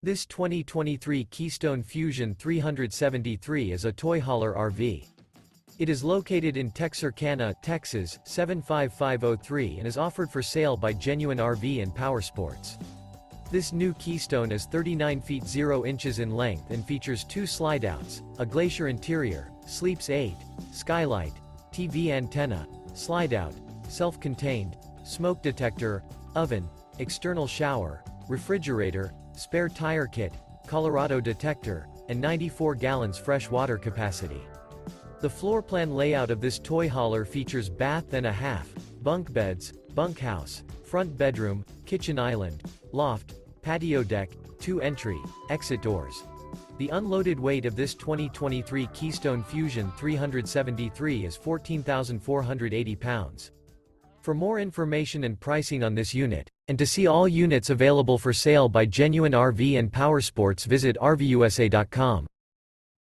This 2023 Keystone Fuzion 373 is a toy hauler RV. It is located in Texarkana, Texas, 75503 and is offered for sale by Genuine RV and Powersports. This new Keystone is 39 feet 0 inches in length and features 2 slideouts, a Glacier interior, sleeps 8, Skylight, TV antenna, slideout, self-contained, smoke detector, oven, external shower, refrigerator, spare tire kit, Colorado Detector, and 94 gallons fresh water capacity. The floor plan layout of this toy hauler features bath and a half, bunk beds, bunkhouse, front bedroom, kitchen island, loft, patio deck, 2 entry, exit doors. The unloaded weight of this 2023 Keystone Fuzion 373 is 14,480 pounds. For more information and pricing on this unit, and to see all units available for sale by Genuine RV and Powersports, visit RVUSA.com.